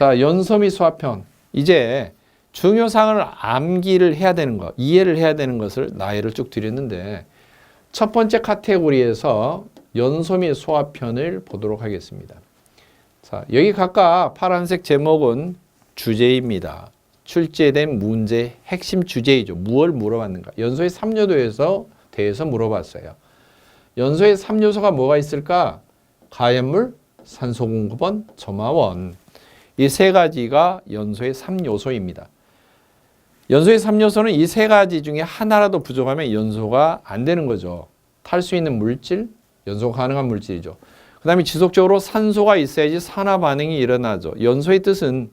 자, 연소미 소화편. 이제 중요사항을 암기를 해야 되는 것, 이해를 해야 되는 것을 나열을 쭉 드렸는데 첫 번째 카테고리에서 연소미 소화편을 보도록 하겠습니다. 자, 여기 각각 파란색 제목은 주제입니다. 출제된 문제 핵심 주제이죠. 무엇을 물어봤는가? 연소의 3요소에 대해서 물어봤어요. 연소의 3요소가 뭐가 있을까? 가연물, 산소공급원, 점화원. 이 세 가지가 연소의 3요소입니다. 연소의 3요소는 이 세 가지 중에 하나라도 부족하면 연소가 안 되는 거죠. 탈 수 있는 물질, 연소 가능한 물질이죠. 그 다음에 지속적으로 산소가 있어야지 산화 반응이 일어나죠. 연소의 뜻은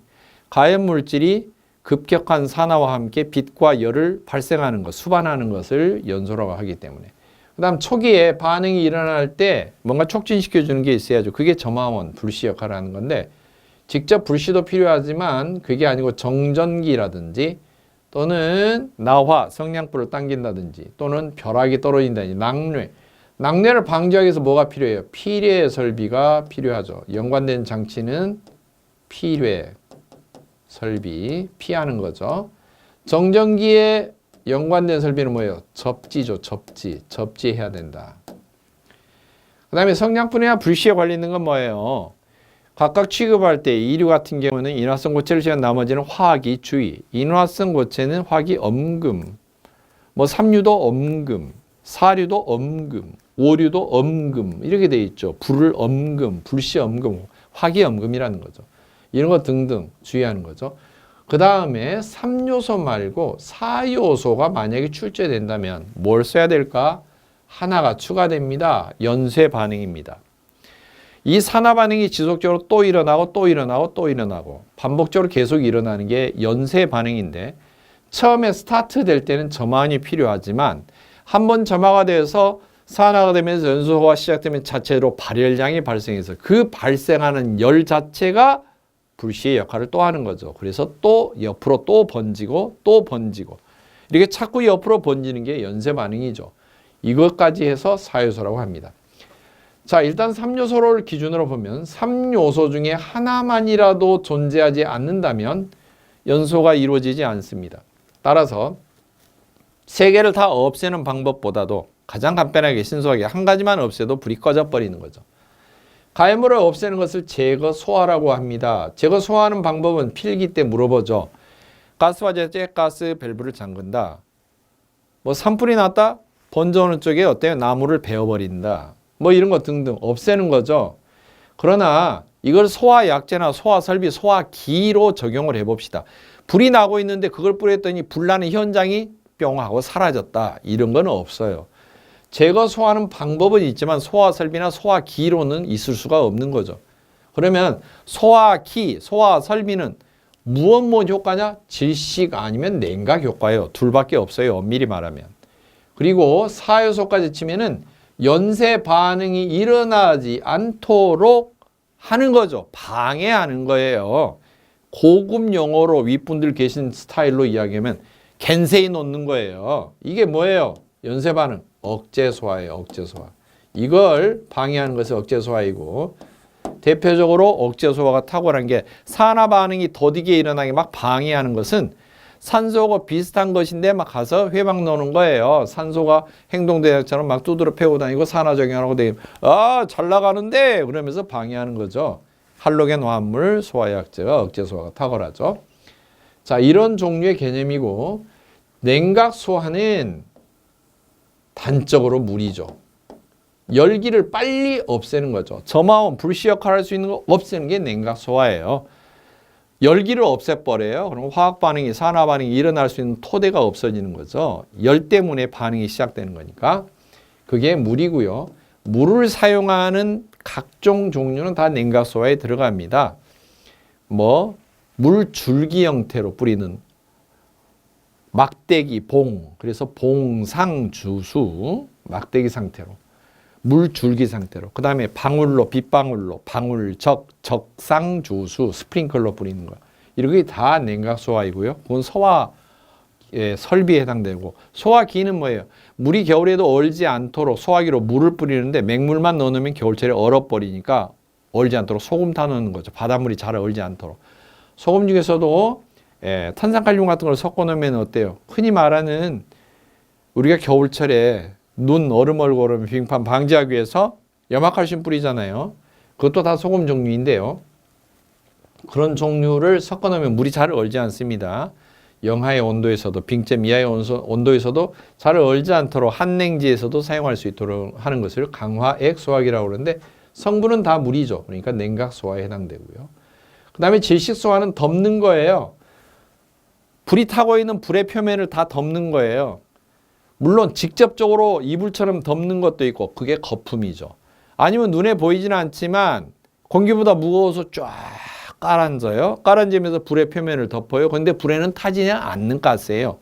가연 물질이 급격한 산화와 함께 빛과 열을 발생하는 것, 수반하는 것을 연소라고 하기 때문에. 그 다음 초기에 반응이 일어날 때 뭔가 촉진시켜주는 게 있어야죠. 그게 점화원, 불씨 역할을 하는 건데 직접 불씨도 필요하지만 그게 아니고 정전기라든지 또는 나화, 성냥불을 당긴다든지 또는 벼락이 떨어진다든지 낙뢰. 낙뢰를 방지하기 위해서 뭐가 필요해요? 피뢰 설비가 필요하죠. 연관된 장치는 피뢰 설비, 피하는 거죠. 정전기에 연관된 설비는 뭐예요? 접지죠. 접지해야 된다. 그 다음에 성냥불이나 불씨에 관련된 건 뭐예요? 각각 취급할 때 이류 같은 경우는 인화성 고체를 제외한 나머지는 화학이 주의, 인화성 고체는 화학이 엄금, 뭐 삼류도 엄금, 사류도 엄금, 오류도 엄금 이렇게 돼 있죠. 불을 엄금, 불씨 엄금, 화기 엄금이라는 거죠. 이런 거 등등 주의하는 거죠. 그 다음에 3요소 말고 4요소가 만약에 출제된다면 뭘 써야 될까? 하나가 추가됩니다. 연쇄 반응입니다. 이 산화 반응이 지속적으로 또 일어나고 또 일어나고 또 일어나고 반복적으로 계속 일어나는 게 연쇄 반응인데 처음에 스타트 될 때는 점화원이 필요하지만 한번 점화가 돼서 산화가 되면서 연소가 시작되면 자체로 발열량이 발생해서 그 발생하는 열 자체가 불씨의 역할을 또 하는 거죠. 그래서 또 옆으로 또 번지고 이렇게 자꾸 옆으로 번지는 게 연쇄 반응이죠. 이것까지 해서 4요소라고 합니다. 자, 일단 3요소를 기준으로 보면 3요소 중에 하나만이라도 존재하지 않는다면 연소가 이루어지지 않습니다. 따라서 세 개를 다 없애는 방법보다도 가장 간편하게 신속하게 한 가지만 없애도 불이 꺼져 버리는 거죠. 가해물을 없애는 것을 제거 소화라고 합니다. 제거 소화하는 방법은 필기 때 물어보죠. 가스와 제재 가스 밸브를 잠근다. 뭐 산불이 났다? 번져오는 쪽에 어때요? 나무를 베어버린다. 뭐 이런 거 등등 없애는 거죠. 그러나 이걸 소화약제나 소화설비, 소화기로 적용을 해봅시다. 불이 나고 있는데 그걸 뿌렸더니 불나는 현장이 뿅 하고 사라졌다. 이런 건 없어요. 제거 소화하는 방법은 있지만 소화설비나 소화기로는 있을 수가 없는 거죠. 그러면 소화기, 소화설비는 무엇 효과냐? 질식 아니면 냉각 효과예요. 둘밖에 없어요. 엄밀히 말하면. 그리고 4요소까지 치면은 연쇄 반응이 일어나지 않도록 하는 거죠. 방해하는 거예요. 고급 용어로 윗분들 계신 스타일로 이야기하면 겐세이 놓는 거예요. 이게 뭐예요? 연쇄 반응. 억제 소화예요. 억제 소화. 이걸 방해하는 것이 억제 소화이고 대표적으로 억제 소화가 탁월한 게 산화 반응이 더디게 일어나게 막 방해하는 것은 산소하고 비슷한 것인데 막 가서 회방 넣는 거예요. 산소가 행동대장처럼 막 두드러 패고 다니고 산화적용하고 다니고 잘 나가는데 그러면서 방해하는 거죠. 할로겐 화합물 소화약제가 억제 소화가 탁월하죠. 자, 이런 종류의 개념이고 냉각 소화는 단적으로 물이죠. 열기를 빨리 없애는 거죠. 점화원, 불씨 역할을 할 수 있는 거 없애는 게 냉각 소화예요. 열기를 없애버려요. 그럼 화학 반응이, 산화 반응이 일어날 수 있는 토대가 없어지는 거죠. 열 때문에 반응이 시작되는 거니까. 그게 물이고요. 물을 사용하는 각종 종류는 다 냉각 소화에 들어갑니다. 뭐 물줄기 형태로 뿌리는 막대기, 봉, 그래서 봉상주수, 막대기 상태로, 물줄기 상태로, 그 다음에 방울로, 빗방울로, 방울적, 적상주수, 스프링클러 뿌리는 거. 이렇게 다 냉각소화이고요. 그건 소화 설비에 해당되고, 소화기는 뭐예요? 물이 겨울에도 얼지 않도록 소화기로 물을 뿌리는데 맹물만 넣어놓으면 겨울철에 얼어버리니까 얼지 않도록 소금 타 넣는 거죠. 바닷물이 잘 얼지 않도록. 소금 중에서도 탄산칼륨 같은 걸 섞어 놓으면 어때요? 흔히 말하는 우리가 겨울철에 눈 얼음 얼고 그러면 빙판 방지하기 위해서 염화칼슘 뿌리잖아요. 그것도 다 소금 종류인데요. 그런 종류를 섞어 놓으면 물이 잘 얼지 않습니다. 영하의 온도에서도 빙점 이하의 온도에서도 잘 얼지 않도록 한냉지에서도 사용할 수 있도록 하는 것을 강화액 소화기라고 그러는데 성분은 다 물이죠. 그러니까 냉각 소화에 해당되고요. 그 다음에 질식 소화는 덮는 거예요. 불이 타고 있는 불의 표면을 다 덮는 거예요. 물론 직접적으로 이불처럼 덮는 것도 있고 그게 거품이죠. 아니면 눈에 보이지는 않지만 공기보다 무거워서 쫙 깔아앉아요. 깔아앉으면서 불의 표면을 덮어요. 그런데 불에는 타지 않는 가스예요.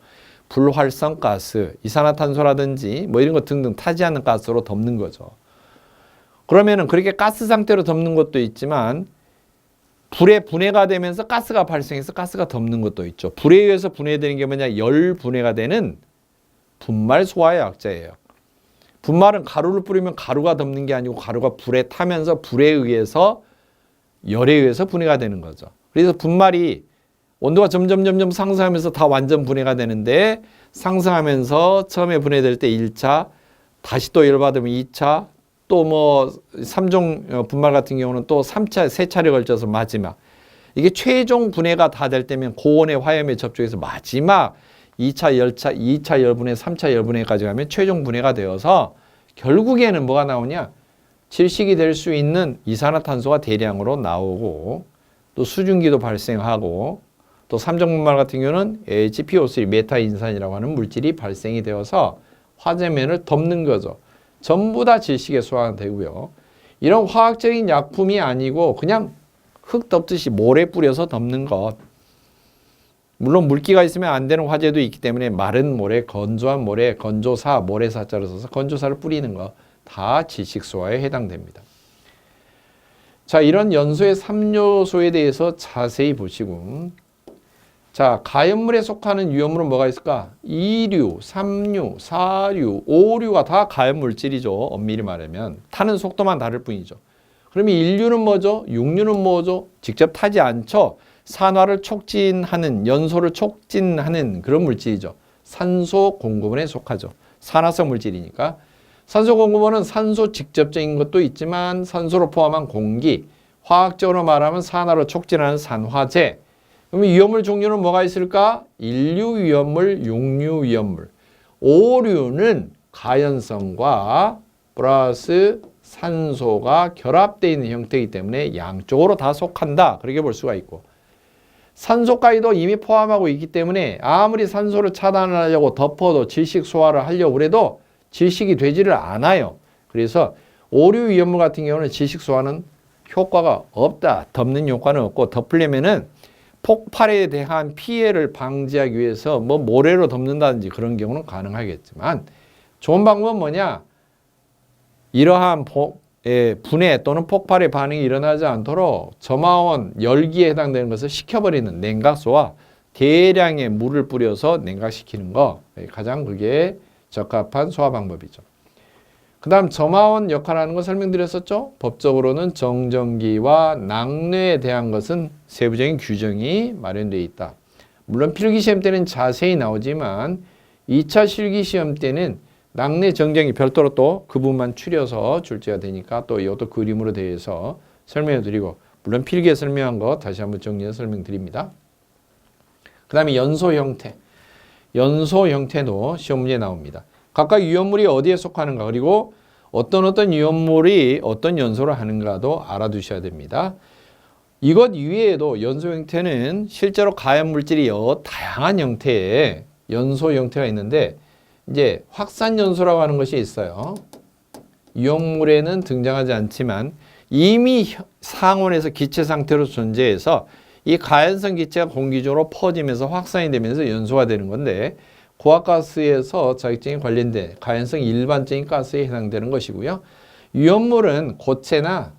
불활성 가스, 이산화탄소라든지 뭐 이런 것 등등 타지 않는 가스로 덮는 거죠. 그러면은 그렇게 가스 상태로 덮는 것도 있지만 불에 분해가 되면서 가스가 발생해서 가스가 덮는 것도 있죠. 불에 의해서 분해되는 게 뭐냐? 열 분해가 되는 분말 소화의 약자예요. 분말은 가루를 뿌리면 가루가 덮는 게 아니고 가루가 불에 타면서 불에 의해서 열에 의해서 분해가 되는 거죠. 그래서 분말이 온도가 점점 상승하면서 다 완전 분해가 되는데 상승하면서 처음에 분해될 때 1차, 다시 또 열받으면 2차, 또 뭐 3종 분말 같은 경우는 또 3차, 3차례 걸쳐서 마지막. 이게 최종 분해가 다 될 때면 고온의 화염에 접촉해서 마지막 2차 열차, 2차 열분해, 3차 열분해까지 가면 최종 분해가 되어서 결국에는 뭐가 나오냐? 질식이 될 수 있는 이산화탄소가 대량으로 나오고 또 수증기도 발생하고 또 3종 분말 같은 경우는 HPO3 메타인산이라고 하는 물질이 발생이 되어서 화재면을 덮는 거죠. 전부 다 질식에 소화가 되고요. 이런 화학적인 약품이 아니고 그냥 흙 덮듯이 모래 뿌려서 덮는 것. 물론 물기가 있으면 안 되는 화재도 있기 때문에 마른 모래, 건조한 모래, 건조사, 모래사자를 써서 건조사를 뿌리는 거 다 질식소화에 해당됩니다. 자, 이런 연소의 3요소에 대해서 자세히 보시고 자, 가연물에 속하는 유연물은 뭐가 있을까? 2류, 3류, 4류, 5류가 다 가연물질이죠. 엄밀히 말하면 타는 속도만 다를 뿐이죠. 그러면 1류는 뭐죠? 6류는 뭐죠? 직접 타지 않죠. 산화를 촉진하는, 연소를 촉진하는 그런 물질이죠. 산소 공급원에 속하죠. 산화성 물질이니까. 산소 공급원은 산소 직접적인 것도 있지만 산소를 포함한 공기, 화학적으로 말하면 산화를 촉진하는 산화제. 그러면 위험물 종류는 뭐가 있을까? 1류 위험물, 6류 위험물. 5류는 가연성과 플러스 산소가 결합되어 있는 형태이기 때문에 양쪽으로 다 속한다. 그렇게 볼 수가 있고. 산소까지도 이미 포함하고 있기 때문에 아무리 산소를 차단하려고 덮어도 질식 소화를 하려고 해도 질식이 되지를 않아요. 그래서 5류 위험물 같은 경우는 질식 소화는 효과가 없다. 덮는 효과는 없고 덮으려면은 폭발에 대한 피해를 방지하기 위해서 뭐 모래로 덮는다든지 그런 경우는 가능하겠지만 좋은 방법은 뭐냐? 이러한 분해 또는 폭발의 반응이 일어나지 않도록 점화원 열기에 해당되는 것을 식혀버리는 냉각소와 대량의 물을 뿌려서 냉각시키는 거 가장 그게 적합한 소화 방법이죠. 그 다음 점화원 역할하는 거 설명드렸었죠. 법적으로는 정전기와 낙뢰에 대한 것은 세부적인 규정이 마련되어 있다. 물론 필기시험 때는 자세히 나오지만 2차 실기시험 때는 낙뢰 정전기 별도로 또 그 부분만 추려서 출제가 되니까 또 이것도 그림으로 대해서 설명해 드리고 물론 필기에 설명한 거 다시 한번 정리해서 설명드립니다. 그 다음에 연소 형태. 연소 형태도 시험 문제에 나옵니다. 각각 유연물이 어디에 속하는가 그리고 어떤 유연물이 어떤 연소를 하는가도 알아두셔야 됩니다. 이것 이외에도 연소 형태는 실제로 가연 물질이 다양한 형태의 연소 형태가 있는데 이제 확산 연소라고 하는 것이 있어요. 유연물에는 등장하지 않지만 이미 상온에서 기체 상태로 존재해서 이 가연성 기체가 공기적으로 퍼지면서 확산이 되면서 연소가 되는 건데 고압가스에서 자격증이 관련된 가연성 일반적인 가스에 해당되는 것이고요. 유연물은 고체나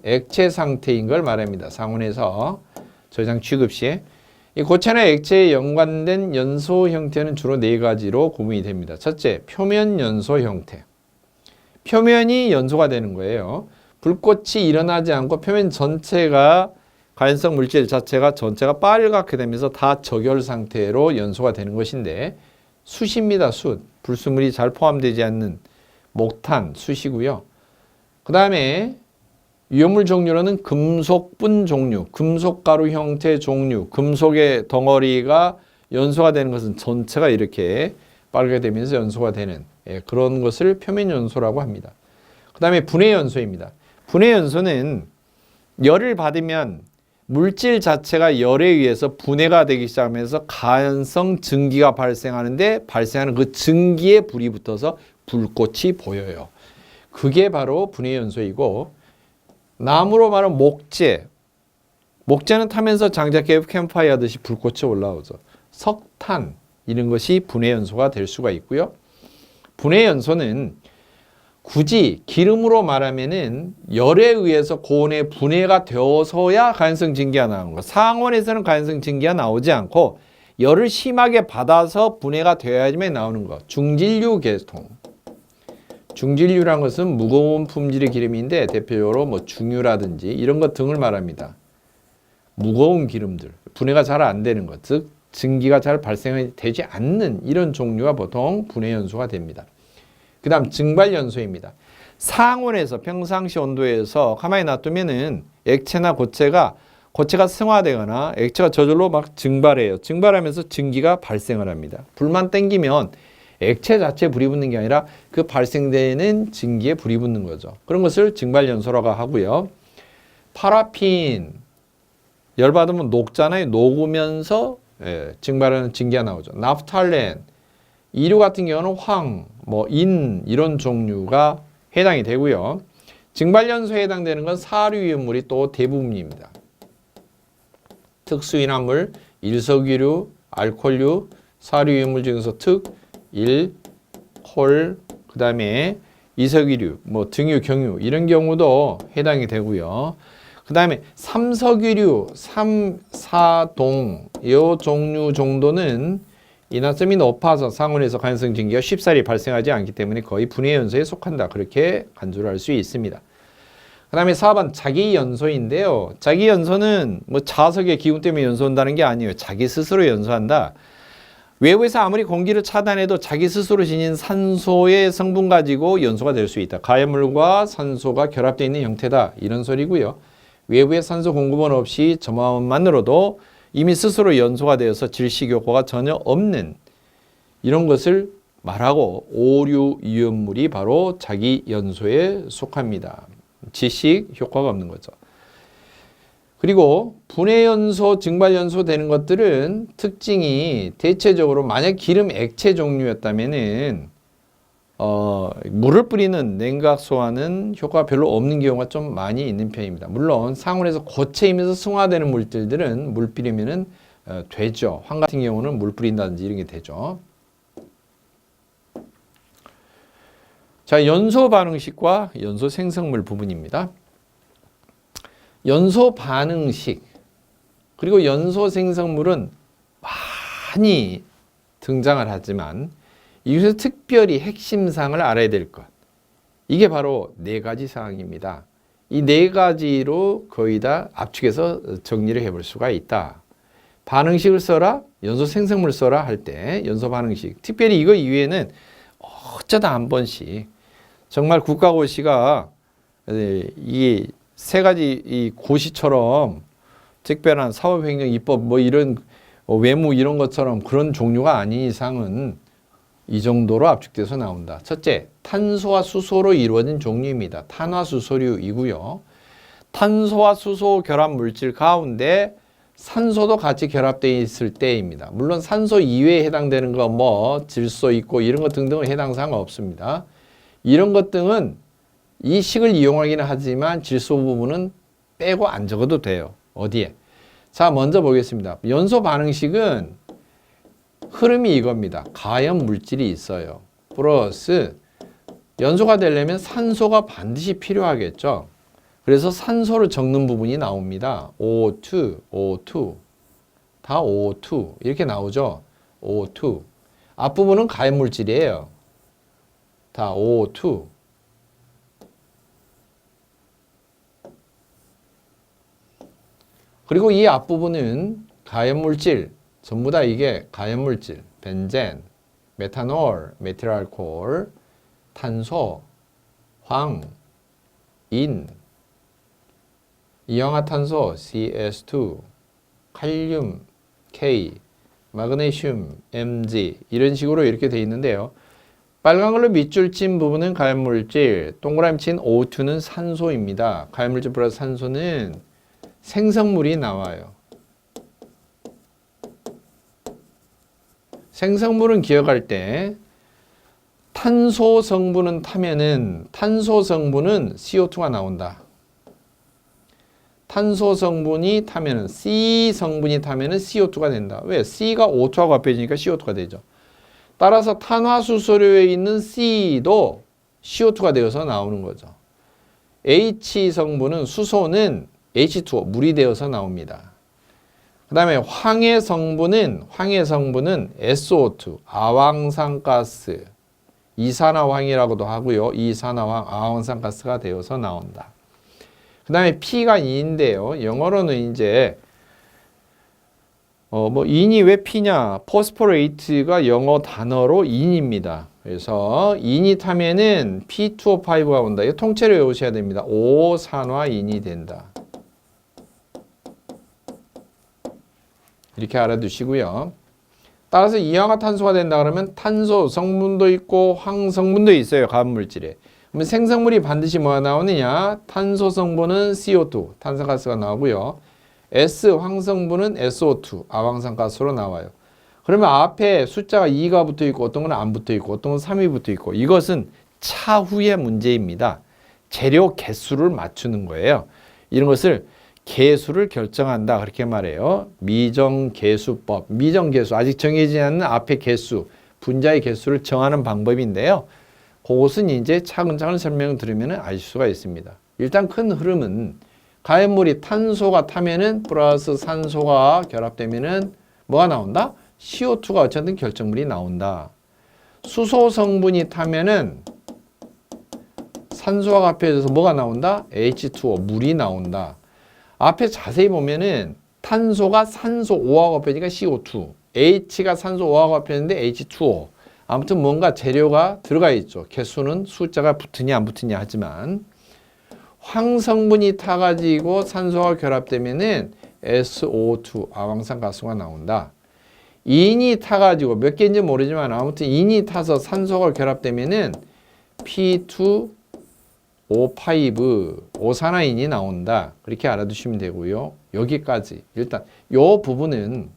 액체 상태인 걸 말합니다. 상온에서 저장 취급 시에. 이 고체나 액체에 연관된 연소 형태는 주로 4가지로 구분이 됩니다. 첫째, 표면 연소 형태. 표면이 연소가 되는 거예요. 불꽃이 일어나지 않고 표면 전체가 가연성 물질 자체가 전체가 빨갛게 되면서 다 적열 상태로 연소가 되는 것인데 숯입니다. 숯. 불순물이 잘 포함되지 않는 목탄, 숯이고요. 그 다음에 유효물 종류로는 금속분 종류, 금속가루 형태 종류, 금속의 덩어리가 연소가 되는 것은 전체가 이렇게 빨갛게 되면서 연소가 되는 그런 것을 표면 연소라고 합니다. 그 다음에 분해 연소입니다. 분해 연소는 열을 받으면 물질 자체가 열에 의해서 분해가 되기 시작하면서 가연성 증기가 발생하는데 발생하는 그 증기에 불이 붙어서 불꽃이 보여요. 그게 바로 분해 연소이고 나무로 말하면 목재. 목재는 타면서 장작에 캠프파이어 하듯이 불꽃이 올라오죠. 석탄 이런 것이 분해 연소가 될 수가 있고요. 분해 연소는 굳이 기름으로 말하면은 열에 의해서 고온에 분해가 되어서야 가연성 증기가 나오는 거. 상온에서는 가연성 증기가 나오지 않고 열을 심하게 받아서 분해가 되어야지만 나오는 거. 중진류 계통. 중진류란 것은 무거운 품질의 기름인데 대표적으로 뭐 중유라든지 이런 것 등을 말합니다. 무거운 기름들, 분해가 잘 안 되는 것, 즉 증기가 잘 발생되지 않는 이런 종류가 보통 분해 연소가 됩니다. 그 다음 증발 연소입니다. 상온에서 평상시 온도에서 가만히 놔두면은 액체나 고체가 승화되거나 액체가 저절로 막 증발해요. 증발하면서 증기가 발생을 합니다. 불만 땡기면 액체 자체에 불이 붙는 게 아니라 그 발생되는 증기에 불이 붙는 거죠. 그런 것을 증발 연소라고 하고요. 파라핀 열받으면 녹잖아요. 녹으면서 증발하는 증기가 나오죠. 나프탈렌 이류 같은 경우는 황, 인 이런 종류가 해당이 되고요. 증발연소에 해당되는 건 사류유물이 또 대부분입니다. 특수인화물, 일석유류, 알코올류, 사류유물 중에서 특, 일, 콜, 그 다음에 이석유류, 등유, 경유 이런 경우도 해당이 되고요. 그 다음에 삼석유류, 삼사동 이 종류 정도는 인화성이 높아서 상온에서 가연성 증기가 쉽사리 발생하지 않기 때문에 거의 분해 연소에 속한다. 그렇게 간주를 할 수 있습니다. 그 다음에 4번 자기 연소인데요. 자기 연소는 자석의 기운 때문에 연소한다는 게 아니에요. 자기 스스로 연소한다. 외부에서 아무리 공기를 차단해도 자기 스스로 지닌 산소의 성분 가지고 연소가 될 수 있다. 가연물과 산소가 결합되어 있는 형태다. 이런 소리고요. 외부의 산소 공급원 없이 저마음만으로도 이미 스스로 연소가 되어서 질식 효과가 전혀 없는 이런 것을 말하고 오류 이온물이 바로 자기 연소에 속합니다. 질식 효과가 없는 거죠. 그리고 분해 연소, 증발 연소 되는 것들은 특징이 대체적으로 만약 기름 액체 종류였다면은 물을 뿌리는 냉각소화는 효과가 별로 없는 경우가 좀 많이 있는 편입니다. 물론 상온에서 고체이면서 승화되는 물질들은 물 뿌리면은 되죠. 황 같은 경우는 물 뿌린다든지 이런 게 되죠. 자, 연소 반응식과 연소 생성물 부분입니다. 연소 반응식 그리고 연소 생성물은 많이 등장을 하지만 이것에서 특별히 핵심사항을 알아야 될 것. 이게 바로 4가지 사항입니다. 이 4가지로 거의 다 압축해서 정리를 해볼 수가 있다. 반응식을 써라, 연소 생성물 써라 할 때 연소 반응식. 특별히 이거 이외에는 어쩌다 한 번씩 정말 국가고시가 이 3가지 이 고시처럼 특별한 사법행정 입법 이런 외무 이런 것처럼 그런 종류가 아닌 이상은 이 정도로 압축돼서 나온다. 첫째, 탄소와 수소로 이루어진 종류입니다. 탄화수소류이고요. 탄소와 수소 결합 물질 가운데 산소도 같이 결합되어 있을 때입니다. 물론 산소 이외에 해당되는 거 질소 있고 이런 것 등등은 해당 사항 없습니다. 이런 것 등은 이 식을 이용하기는 하지만 질소 부분은 빼고 안 적어도 돼요. 어디에? 자, 먼저 보겠습니다. 연소 반응식은 흐름이 이겁니다. 가연 물질이 있어요. 플러스 연소가 되려면 산소가 반드시 필요하겠죠. 그래서 산소를 적는 부분이 나옵니다. O2, O2. 다 O2. 이렇게 나오죠. O2. 앞부분은 가연 물질이에요. 다 O2. 그리고 이 앞부분은 가연물질, 전부 다 이게 가연물질, 벤젠, 메탄올, 메틸알코올, 탄소, 황, 인, 이氧화탄소 CS2, 칼륨 K, 마그네슘 Mg 이런 식으로 이렇게 되어 있는데요. 빨간 걸로 밑줄 친 부분은 가연물질, 동그라미 친 O2는 산소입니다. 가연물질 플러스 산소는 생성물이 나와요. 생성물은 기억할 때 탄소 성분은 타면은 탄소 성분은 CO2가 나온다. 탄소 성분이 타면은 C 성분이 타면은 CO2가 된다. 왜? C가 O2하고 합해지니까 CO2가 되죠. 따라서 탄화수소료에 있는 C도 CO2가 되어서 나오는 거죠. H 성분은 수소는 H2O 물이 되어서 나옵니다. 그 다음에 황의 성분은 SO2 아황산가스 이산화황이라고도 하고요. 이산화황 아황산가스가 되어서 나온다. 그 다음에 P가 인인데요. 영어로는 이제 인이 왜 P냐? 포스포레이트가 영어 단어로 인입니다. 그래서 인이 타면은 P2O5가 온다. 이거 통째로 외우셔야 됩니다. 5산화인이 된다. 이렇게 알아두시고요. 따라서 이氧화탄소가 된다 그러면 탄소 성분도 있고 황 성분도 있어요. 가연물질에. 그러면 생성물이 반드시 뭐가 나오느냐? 탄소 성분은 CO2, 탄산가스가 나오고요. S 황성분은 SO2, 아황산가스로 나와요. 그러면 앞에 숫자가 2가 붙어 있고 어떤 건 안 붙어 있고 어떤 건 3이 붙어 있고 이것은 차후의 문제입니다. 재료 개수를 맞추는 거예요. 이런 것을 개수를 결정한다 그렇게 말해요. 미정개수법. 미정개수 아직 정해지지 않는 앞에 개수, 분자의 개수를 정하는 방법인데요. 그것은 이제 차근차근 설명을 들으면 아실 수가 있습니다. 일단 큰 흐름은 가연물이 탄소가 타면은 플러스 산소가 결합되면은 뭐가 나온다? CO2가 어쨌든 결정물이 나온다. 수소 성분이 타면은 산소가 합해져서 뭐가 나온다? H2O 물이 나온다. 앞에 자세히 보면은 탄소가 산소 5하고 합해지니까 CO2, H가 산소 5하고 합했는데 H2O. 아무튼 뭔가 재료가 들어가 있죠. 개수는 숫자가 붙으냐 안 붙으냐 하지만 황성분이 타가지고 산소가 결합되면은 SO2 아황산가스가 나온다. 인이 타가지고 몇 개인지 모르지만 아무튼 인이 타서 산소가 결합되면은 P2O5 오산화인이 나온다. 그렇게 알아두시면 되고요. 여기까지 일단 요 부분은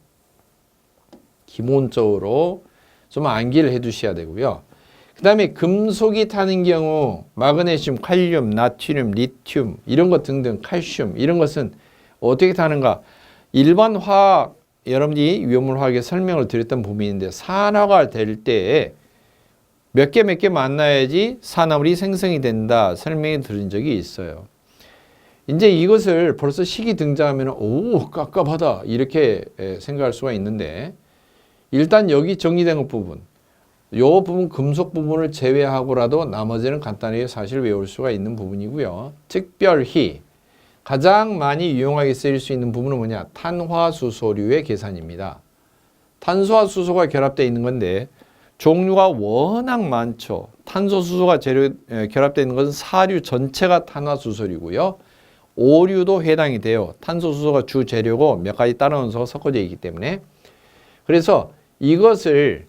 기본적으로 좀 암기를 해 두셔야 되고요. 그 다음에 금속이 타는 경우 마그네슘, 칼륨, 나트륨, 리튬 이런 것 등등 칼슘 이런 것은 어떻게 타는가? 일반 화학 여러분들이 위험물 화학에 설명을 드렸던 부분인데 산화가 될 때 몇 개 만나야지 산화물이 생성이 된다 설명을 드린 적이 있어요. 이제 이것을 벌써 식이 등장하면 오 깝깝하다 이렇게 생각할 수가 있는데 일단 여기 정리된 것 부분 요 부분 금속 부분을 제외하고라도 나머지는 간단하게 사실 외울 수가 있는 부분이고요. 특별히 가장 많이 유용하게 쓰일 수 있는 부분은 뭐냐? 탄화수소류의 계산입니다. 탄소와 수소가 결합되어 있는 건데 종류가 워낙 많죠. 탄소, 수소가 결합되어 있는 것은 사류 전체가 탄화수소류고요. 오류도 해당이 돼요. 탄소, 수소가 주 재료고 몇 가지 다른 원소가 섞어져 있기 때문에 그래서 이것을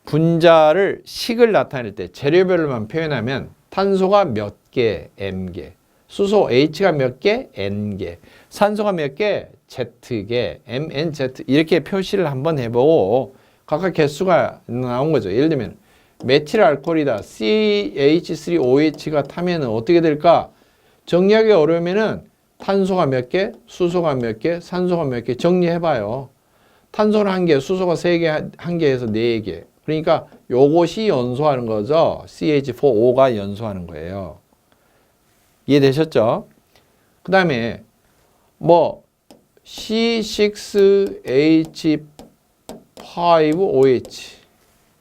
분자를 식을 나타낼 때 재료별로만 표현하면 탄소가 몇 개, M개, 수소 H가 몇 개, N개, 산소가 몇 개, Z개, MNZ 이렇게 표시를 한번 해보고 각각 개수가 나온 거죠. 예를 들면 메틸 알코올이다. CH3OH가 타면 어떻게 될까? 정리하기 어려우면은 탄소가 몇 개, 수소가 몇 개, 산소가 몇 개 정리해봐요. 탄소는 1개, 수소가 3개, 1개에서 4개. 그러니까 요것이 연소하는 거죠. CH4O가 연소하는 거예요. 이해되셨죠? 그 다음에 뭐 C6H5OH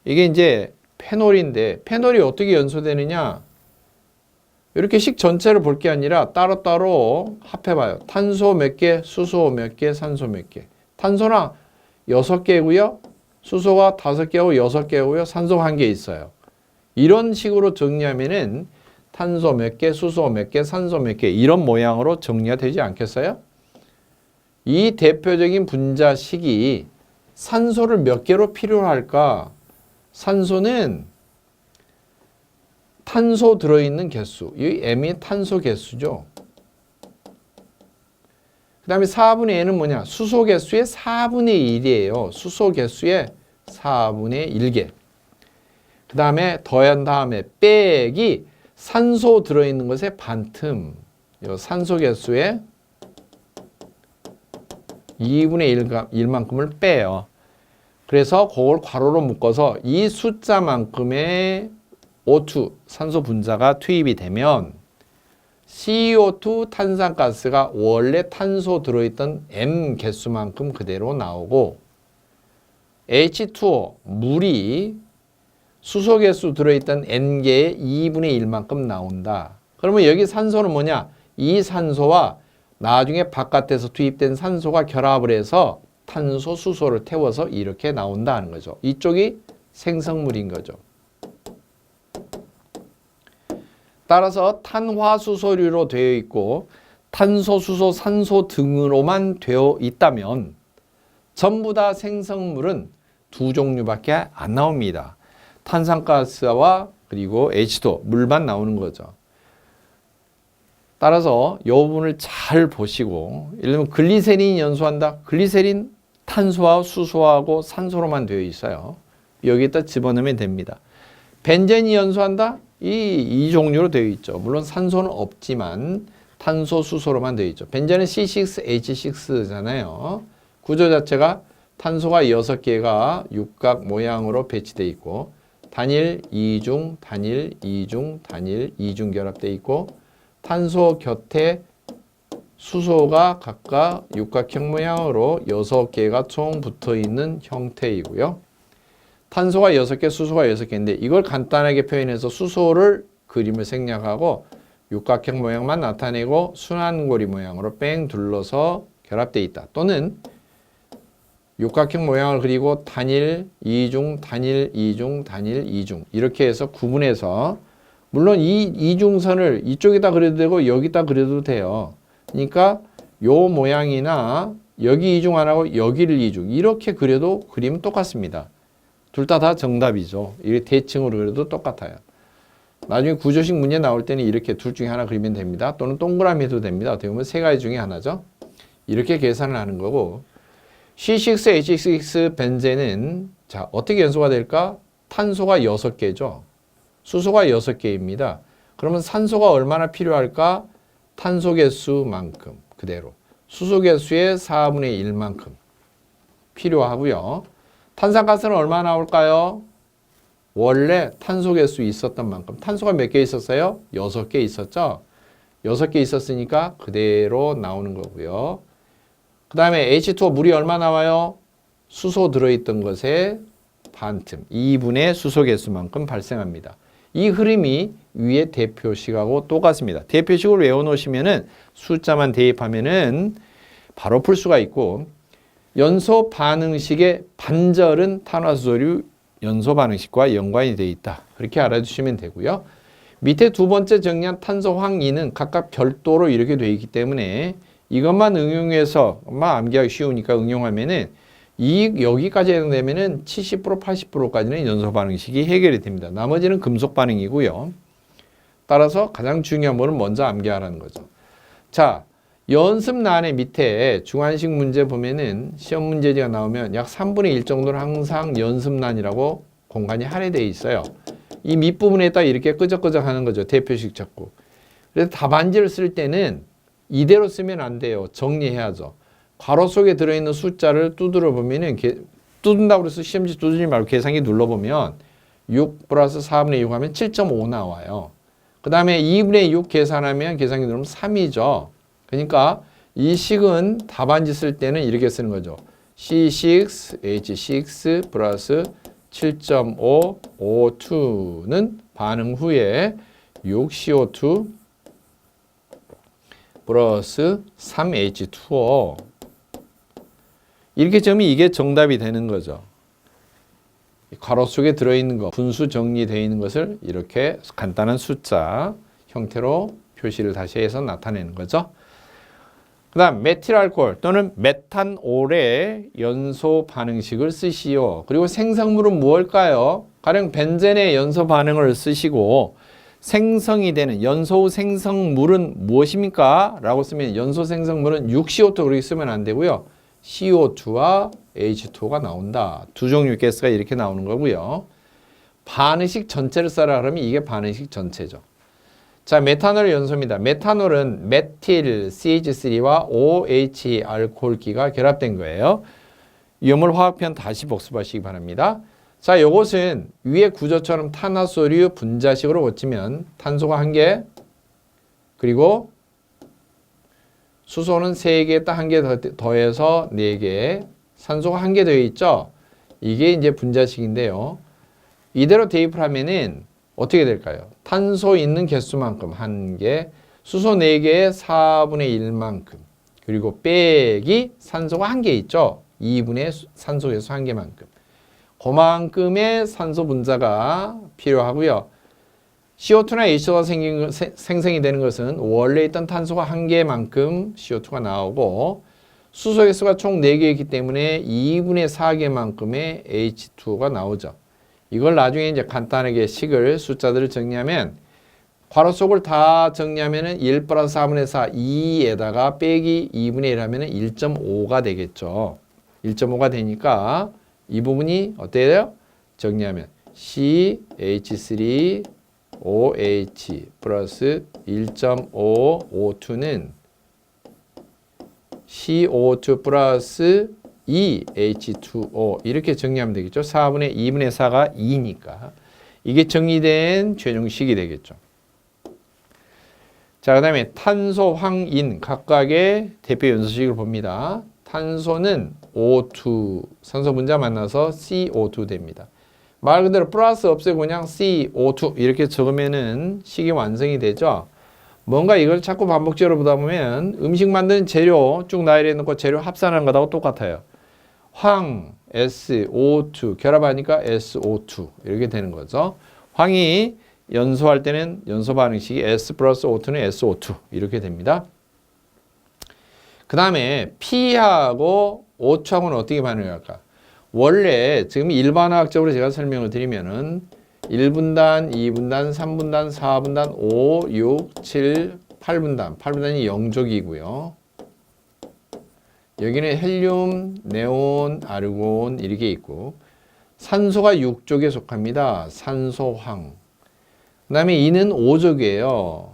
이게 이제 페놀인데 페놀이 어떻게 연소되느냐? 이렇게 식 전체를 볼 게 아니라 따로따로 합해봐요. 탄소 몇 개, 수소 몇 개, 산소 몇 개. 탄소나 6개고요. 수소가 5개고 6개고요. 산소가 1개 있어요. 이런 식으로 정리하면은 탄소 몇 개, 수소 몇 개, 산소 몇 개 이런 모양으로 정리가 되지 않겠어요? 이 대표적인 분자식이 산소를 몇 개로 필요로 할까? 산소는 탄소 들어있는 개수, 이 M이 탄소 개수죠. 그 다음에 4분의 N은 뭐냐? 수소 개수의 4분의 1이에요. 수소 개수의 4분의 1개. 그 다음에 더한 다음에 빼기 산소 들어있는 것의 반틈. 이 산소 개수의 2분의 1만큼을 빼요. 그래서 그걸 괄호로 묶어서 이 숫자만큼의 O2 산소 분자가 투입이 되면 CO2 탄산가스가 원래 탄소 들어있던 M 개수만큼 그대로 나오고 H2O 물이 수소 개수 들어있던 N개의 2분의 1만큼 나온다. 그러면 여기 산소는 뭐냐? 이 산소와 나중에 바깥에서 투입된 산소가 결합을 해서 탄소, 수소를 태워서 이렇게 나온다는 거죠. 이쪽이 생성물인 거죠. 따라서 탄화수소류로 되어 있고 탄소, 수소, 산소 등으로만 되어 있다면 전부 다 생성물은 두 종류밖에 안 나옵니다. 탄산가스와 그리고 H2O, 물만 나오는 거죠. 따라서 이 부분을 잘 보시고 예를 들면 글리세린이 연소한다. 글리세린 탄소와 수소하고 산소로만 되어 있어요. 여기에다 집어넣으면 됩니다. 벤젠이 연소한다. 이 종류로 되어 있죠. 물론 산소는 없지만 탄소, 수소로만 되어 있죠. 벤젠은 C6H6잖아요. 구조 자체가 탄소가 6개가 육각 모양으로 배치되어 있고 단일, 이중, 단일, 이중, 단일, 이중 결합되어 있고 탄소 곁에 수소가 각각 육각형 모양으로 6개가 총 붙어 있는 형태이고요. 탄소가 6개, 수소가 6개인데 이걸 간단하게 표현해서 수소를 그림을 생략하고 육각형 모양만 나타내고 순환고리 모양으로 뺑 둘러서 결합되어 있다. 또는 육각형 모양을 그리고 단일, 이중, 단일, 이중, 단일, 이중 이렇게 해서 구분해서 물론 이 이중선을 이쪽에다 그려도 되고 여기다 그려도 돼요. 그러니까 요 모양이나 여기 이중 안 하고 여기를 이중 이렇게 그려도 그림은 똑같습니다. 둘 다 정답이죠. 이게 대칭으로 그려도 똑같아요. 나중에 구조식 문제 나올 때는 이렇게 둘 중에 하나 그리면 됩니다. 또는 동그라미 해도 됩니다. 어떻게 보면 세 가지 중에 하나죠. 이렇게 계산을 하는 거고 C6H6 벤젠은 자 어떻게 연소가 될까? 탄소가 6개죠. 수소가 6개입니다. 그러면 산소가 얼마나 필요할까? 탄소 개수만큼 그대로 수소 개수의 4분의 1만큼 필요하고요. 탄산가스는 얼마나 나올까요? 원래 탄소 개수 있었던 만큼 탄소가 몇 개 있었어요? 6개 있었죠? 6개 있었으니까 그대로 나오는 거고요. 그 다음에 H2O 물이 얼마 나와요? 수소 들어있던 것의 반틈 2분의 수소 개수만큼 발생합니다. 이 흐름이 위에 대표식하고 똑같습니다. 대표식을 외워놓으시면은 숫자만 대입하면은 바로 풀 수가 있고 연소 반응식의 반절은 탄화수소류 연소 반응식과 연관이 되어 있다. 그렇게 알아주시면 되고요. 밑에 두 번째 정리한 탄소 황이는 각각 별도로 이렇게 되어 있기 때문에 이것만 응용해서 암기하기 쉬우니까 응용하면은 여기까지 해당되면은 70% 80%까지는 연소 반응식이 해결이 됩니다. 나머지는 금속 반응이고요. 따라서 가장 중요한 거는 먼저 암기하라는 거죠. 자, 연습란의 밑에 중간식 문제 보면은 시험 문제지가 나오면 약 3분의 1 정도는 항상 연습란이라고 공간이 할애되어 있어요. 이 밑부분에다 이렇게 끄적끄적 하는 거죠. 대표식 찾고. 그래서 답안지를 쓸 때는 이대로 쓰면 안 돼요. 정리해야죠. 괄호 속에 들어있는 숫자를 두드려 보면은 뚜든다고 해서 시험지 두드리지 말고 계산기 눌러보면 6 플러스 4분의 6 하면 7.5 나와요. 그 다음에 2분의 6 계산하면 계산기 누르면 3이죠. 그러니까 이 식은 답안지 쓸 때는 이렇게 쓰는 거죠. C6H6 플러스 7.5 O2는 반응 후에 6CO2 플러스 3H2O. 이렇게 적으면 이게 정답이 되는 거죠. 괄호 속에 들어있는 거, 분수 정리되어 있는 것을 이렇게 간단한 숫자 형태로 표시를 다시 해서 나타내는 거죠. 그 다음 메틸알코올 또는 메탄올의 연소 반응식을 쓰시오. 그리고 생성물은 무엇일까요? 가령 벤젠의 연소 반응을 쓰시고 생성이 되는 연소 생성물은 무엇입니까? 라고 쓰면 연소 생성물은 6CO2 그렇게 쓰면 안 되고요. CO2와 H2O가 나온다. 두 종류의 가스가 이렇게 나오는 거고요. 반응식 전체를 써라 그러면 이게 반응식 전체죠. 자, 메탄올 연소입니다. 메탄올은 메틸 CH3와 OH 알코올기가 결합된 거예요. 유물 화학편 다시 복습하시기 바랍니다. 자, 요것은 위의 구조처럼 탄화수류 분자식으로 고치면 탄소가 1개, 그리고 수소는 3개, 딱 1개 더해서 4개, 산소가 1개 되어 있죠. 이게 이제 분자식인데요. 이대로 대입을 하면은 어떻게 될까요? 탄소 있는 개수만큼 1개, 수소 4개의 4분의 1만큼, 그리고 빼기 산소가 1개 있죠. 2분의 산소 개수 1개만큼. 그만큼의 산소 분자가 필요하고요. CO2나 H2O가 생성이 되는 것은 원래 있던 탄소가 1개만큼 CO2가 나오고 수소 개수가 총 4개 있기 때문에 2분의 4개만큼의 H2O가 나오죠. 이걸 나중에 이제 간단하게 식을 숫자들을 정리하면 괄호 속을 다 정리하면은 1 플러스 4분의 4, 2에다가 빼기 2분의 1 하면은 1.5가 되겠죠. 1.5가 되니까 이 부분이 어때요? 돼요? 정리하면 CH3OH 플러스 1.5 O2는 CO2 플러스 2H2O 이렇게 정리하면 되겠죠. 4분의 2분의 4가 2니까 이게 정리된 최종식이 되겠죠. 자, 그 다음에 탄소, 황인 각각의 대표 연소식을 봅니다. 탄소는 O2, 산소 분자 만나서 CO2 됩니다. 말 그대로 플러스 없애고 그냥 CO2 이렇게 적으면은 식이 완성이 되죠. 뭔가 이걸 자꾸 반복적으로 보다 보면 음식 만드는 재료 쭉 나열해 놓고 재료 합산하는 것하고 똑같아요. 황, SO2 결합하니까 SO2 이렇게 되는 거죠. 황이 연소할 때는 연소 반응식이 S 플러스 O2는 SO2 이렇게 됩니다. 그 다음에 P하고 O2하고는 어떻게 반응할까? 원래 지금 일반화학적으로 제가 설명을 드리면은 1분단, 2분단, 3분단, 4분단, 5, 6, 7, 8분단. 8분단이 영족이고요. 여기는 헬륨, 네온, 아르곤 이렇게 있고 산소가 6족에 속합니다. 산소황. 그 다음에 인은 5족이에요.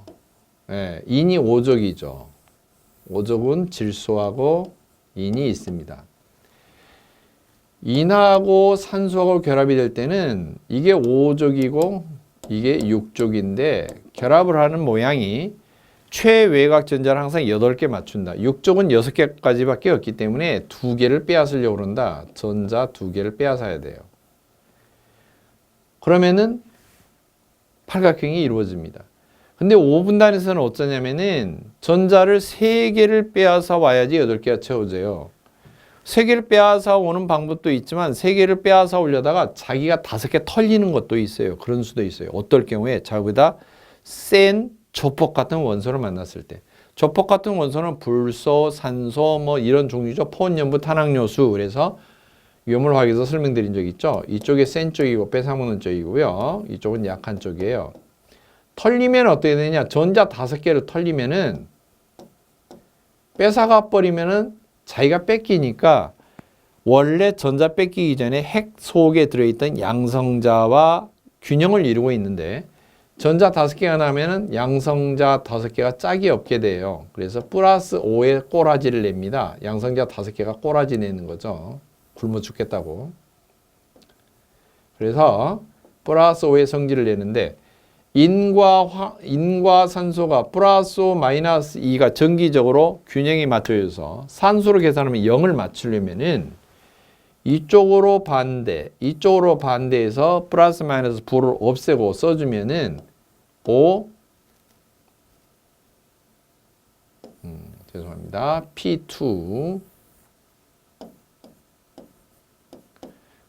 네, 인이 5족이죠. 5족은 질소하고 인이 있습니다. 인하고 산소하고 결합이 될 때는 이게 5족이고 이게 6족인데 결합을 하는 모양이 최외곽 전자를 항상 8개 맞춘다. 6족은 6개까지밖에 없기 때문에 2개를 빼앗으려고 그런다. 전자 2개를 빼앗아야 돼요. 그러면은 팔각형이 이루어집니다. 근데 5분단에서는 어쩌냐면은 전자를 3개를 빼앗아 와야지 8개가 채워져요. 3개를 빼앗아 오는 방법도 있지만 3개를 빼앗아 오려다가 자기가 5개 털리는 것도 있어요. 그런 수도 있어요. 어떨 경우에 자기보다 센 조폭 같은 원소를 만났을 때. 조폭 같은 원소는 불소, 산소 뭐 이런 종류죠. 포온연부, 탄학요수. 그래서 유물화학에서 설명드린 적 있죠. 이쪽이 센 쪽이고 뺏어먹는 쪽이고요. 이쪽은 약한 쪽이에요. 털리면 어떻게 되냐? 전자 5개를 털리면은 뺏어가 버리면은 자기가 뺏기니까 원래 전자 뺏기기 전에 핵 속에 들어있던 양성자와 균형을 이루고 있는데 전자 5개가 나면은 양성자 5개가 짝이 없게 돼요. 그래서 플러스 5의 꼬라지를 냅니다. 양성자 5개가 꼬라지 내는 거죠. 굶어 죽겠다고. 그래서 플러스 5의 성질을 내는데 인과 산소가 플러스 5 마이너스 2가 정기적으로 균형이 맞춰져서 산소로 계산하면 0을 맞추려면은 이쪽으로 반대해서 플러스 마이너스 부를 없애고 써주면은 5 죄송합니다. P2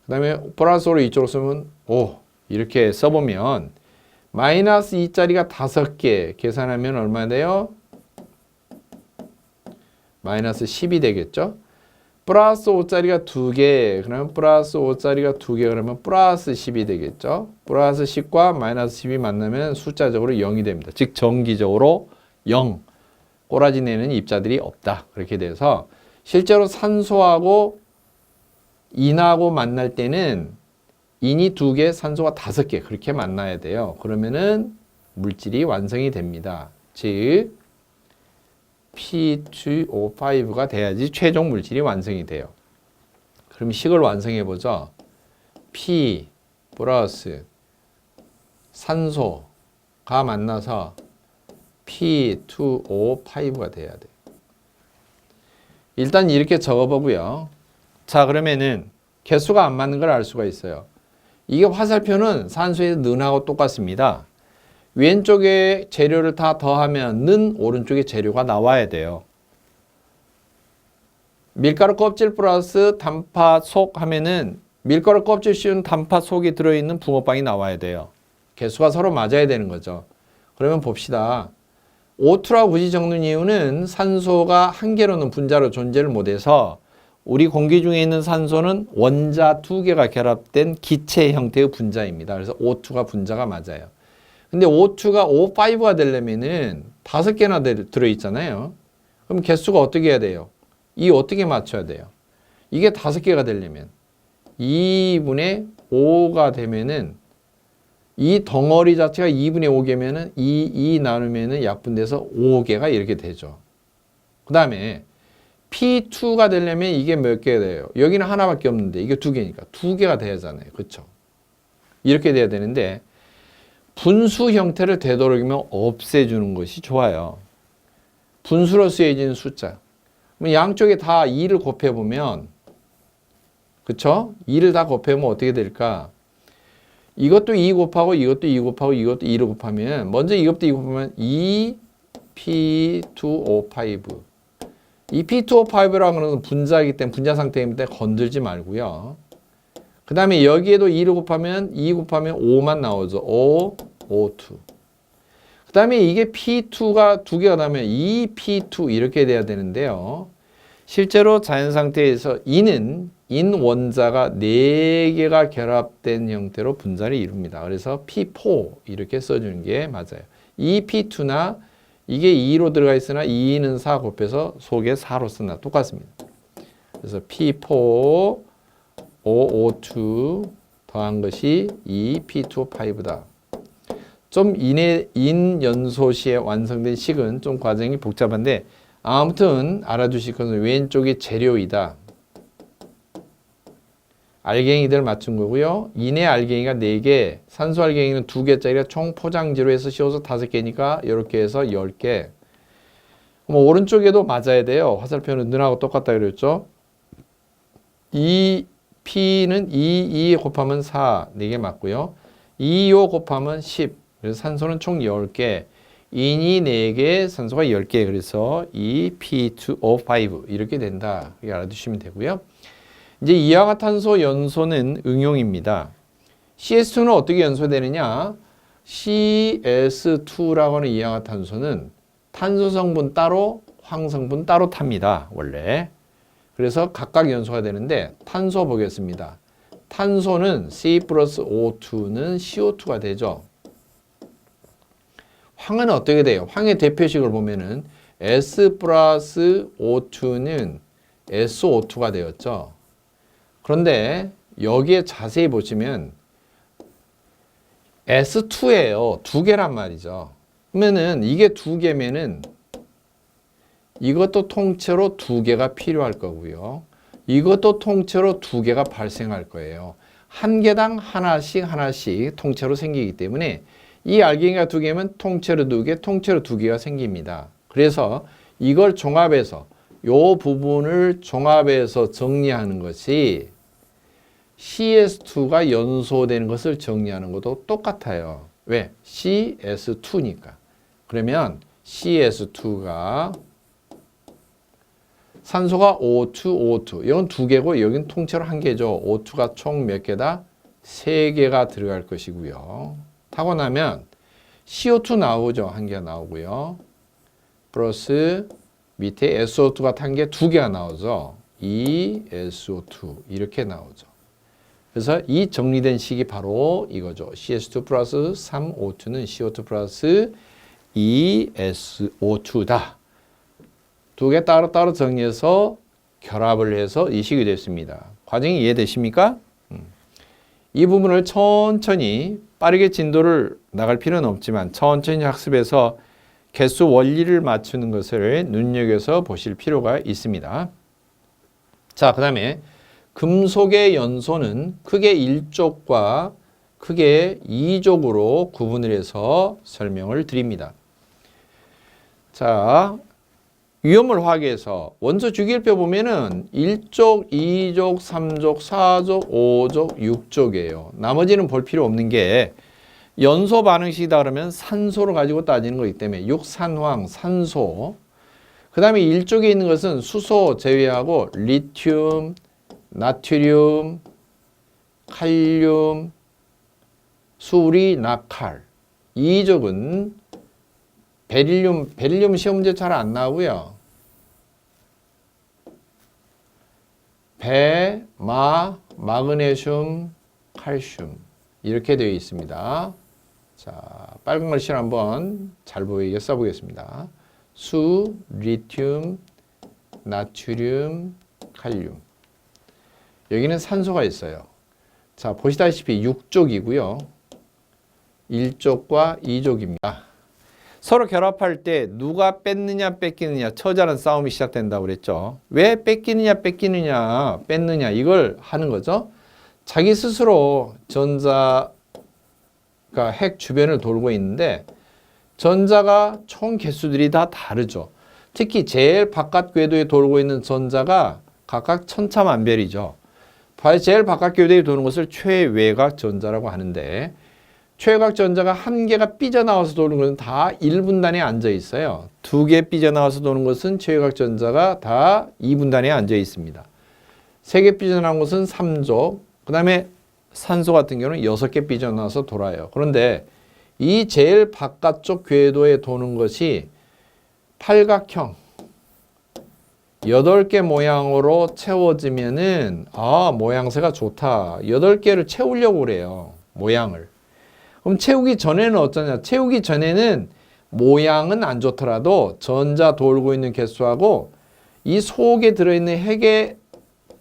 그 다음에 플러스 5를 이쪽으로 쓰면 5 이렇게 써보면 마이너스 2짜리가 5개 계산하면 얼마 돼요? 마이너스 10이 되겠죠? 플러스 5짜리가 2개 그러면 플러스 5짜리가 2개 그러면 플러스 10이 되겠죠? 플러스 10과 마이너스 10이 만나면 숫자적으로 0이 됩니다. 즉 정기적으로 0 꼬라지 내는 입자들이 없다. 그렇게 돼서 실제로 산소하고 인하고 만날 때는 인이 2개, 산소가 5개 그렇게 만나야 돼요. 그러면은 물질이 완성이 됩니다. 즉 P2O5가 돼야지 최종 물질이 완성이 돼요. 그럼 식을 완성해 보죠. P 플러스 산소가 만나서 P2O5가 돼야 돼요. 일단 이렇게 적어보고요. 자, 그러면은 개수가 안 맞는 걸 알 수가 있어요. 이게 화살표는 산소의 는하고 똑같습니다. 왼쪽에 재료를 다 더하면 는 오른쪽에 재료가 나와야 돼요. 밀가루 껍질 플러스 단팥 속 하면은 밀가루 껍질 씌운 단팥 속에 들어있는 붕어빵이 나와야 돼요. 개수가 서로 맞아야 되는 거죠. 그러면 봅시다. O2라고 굳이 적는 이유는 산소가 한 개로는 분자로 존재를 못해서 우리 공기 중에 있는 산소는 원자 2개가 결합된 기체 형태의 분자입니다. 그래서 O2가 분자가 맞아요. 근데 O2가 O5가 되려면은 5개나 들어있잖아요. 그럼 개수가 어떻게 해야 돼요? 이 어떻게 맞춰야 돼요? 이게 5개가 되려면 2분의 5가 되면은 이 덩어리 자체가 2분의 5개면은 2 나누면은 약분돼서 5개가 이렇게 되죠. 그 다음에 P2가 되려면 이게 몇 개가 돼요? 여기는 하나밖에 없는데 이게 2개니까 2개가 돼야 하잖아요. 그렇죠? 이렇게 돼야 되는데 분수 형태를 되도록이면 없애주는 것이 좋아요. 분수로 쓰여진 숫자. 양쪽에 다 2를 곱해보면 그쵸? 2를 다 곱해보면 어떻게 될까? 이것도 2 곱하고 이것도 2 곱하고 이것도 2를 곱하면 먼저 이것도 2 곱하면 2P2O5 이 P2O5라는 것은 분자이기 때문에 분자 상태이기 때문에 건들지 말고요. 그 다음에 여기에도 2를 곱하면 2 곱하면 5만 나오죠. O, O2. 그 다음에 이게 P2가 2개가 나면 2P2 이렇게 돼야 되는데요. 실제로 자연 상태에서 인은 인 원자가 4개가 결합된 형태로 분자를 이룹니다. 그래서 P4 이렇게 써주는 게 맞아요. 2P2나 이게 2로 들어가 있으나 2는 4 곱해서 속에 4로 쓰나 똑같습니다. 그래서 P4 O2 더한 것이 2P2O5다. 좀 인 연소 시에 완성된 식은 좀 과정이 복잡한데 아무튼 알아두실 것은 왼쪽이 재료이다. 알갱이들 맞춘 거고요. 인의 알갱이가 4개, 산소 알갱이는 2개짜리가 총 포장지로 해서 씌워서 5개니까 이렇게 해서 10개. 그럼 오른쪽에도 맞아야 돼요. 화살표는 는하고 똑같다 그랬죠. 이 P는 2 곱하면 4, 4개 맞고요. 2O 곱하면 10, 그래서 산소는 총 10개. 인이 4개, 산소가 10개. 그래서 이 P2O5 이렇게 된다. 이렇게 알아두시면 되고요. 이제 이화탄소 연소는 응용입니다. CS2는 어떻게 연소되느냐? CS2라고 하는 이화탄소는 탄소 성분 따로, 황 성분 따로 탑니다. 원래. 그래서 각각 연소가 되는데 탄소 보겠습니다. 탄소는 C 플러스 O2는 CO2가 되죠. 황은 어떻게 돼요? 황의 대표식을 보면은 S 플러스 O2는 SO2가 되었죠. 그런데 여기에 자세히 보시면 S2예요. 2개란 말이죠. 그러면은 이게 2개면은 이것도 통째로 2개가 필요할 거고요. 이것도 통째로 2개가 발생할 거예요. 한 개당 하나씩 통째로 생기기 때문에 이 알갱이가 2개면 통째로 2개, 통째로 2개가 생깁니다. 그래서 이걸 종합해서 이 부분을 종합해서 정리하는 것이 CS2가 연소되는 것을 정리하는 것도 똑같아요. 왜? CS2니까. 그러면 CS2가 산소가 O2, O2. 이건 두 개고 여긴 통째로 한 개죠. O2가 총 몇 개다? 세 개가 들어갈 것이고요. 타고 나면 CO2 나오죠. 한 개가 나오고요. 플러스 밑에 SO2가 탄 게 두 개가 나오죠. SO2 이렇게 나오죠. 그래서 이 정리된 식이 바로 이거죠. CS2 플러스 3O2는 CO2 플러스 2SO2다. 두 개 따로따로 정리해서 결합을 해서 이 식이 됐습니다. 과정이 이해되십니까? 이 부분을 천천히 빠르게 진도를 나갈 필요는 없지만 천천히 학습해서 개수 원리를 맞추는 것을 눈여겨서 보실 필요가 있습니다. 자, 그 다음에 금속의 연소는 크게 1족과 크게 2족으로 구분을 해서 설명을 드립니다. 자, 위험물 화학에서 원소 주기율표 보면은 1족, 2족, 3족, 4족, 5족, 6족이에요. 나머지는 볼 필요 없는 게 연소 반응식이다 그러면 산소를 가지고 따지는 거기 때문에 육산황, 산소. 그 다음에 1족에 있는 것은 수소 제외하고 리튬, 나트륨, 칼륨, 수리, 나칼. 2족은 베릴륨 시험 문제 잘 안 나오고요. 마그네슘, 칼슘 이렇게 되어 있습니다. 자, 빨간 글씨를 한번 잘 보이게 써보겠습니다. 수, 리튬, 나트륨, 칼륨. 여기는 산소가 있어요. 자, 보시다시피 6족이고요. 1족과 2족입니다. 서로 결합할 때 누가 뺐느냐 뺏기느냐 처절한 싸움이 시작된다고 그랬죠. 왜 뺏기느냐 뺐느냐 이걸 하는 거죠. 자기 스스로 전자가 핵 주변을 돌고 있는데 전자가 총 개수들이 다 다르죠. 특히 제일 바깥 궤도에 돌고 있는 전자가 각각 천차만별이죠. 제일 바깥 궤도에 도는 것을 최외곽 전자라고 하는데 최외곽 전자가 한 개가 삐져나와서 도는 것은 다 1분단에 앉아 있어요. 두 개 삐져나와서 도는 것은 최외곽 전자가 다 2분단에 앉아 있습니다. 세 개 삐져나온 것은 3족, 그 다음에 산소 같은 경우는 6개 삐져나와서 돌아요. 그런데 이 제일 바깥쪽 궤도에 도는 것이 팔각형 8개 모양으로 채워지면은 모양새가 좋다. 8개를 채우려고 그래요. 모양을. 그럼 채우기 전에는 어떠냐? 채우기 전에는 모양은 안 좋더라도 전자 돌고 있는 개수하고 이 속에 들어있는 핵의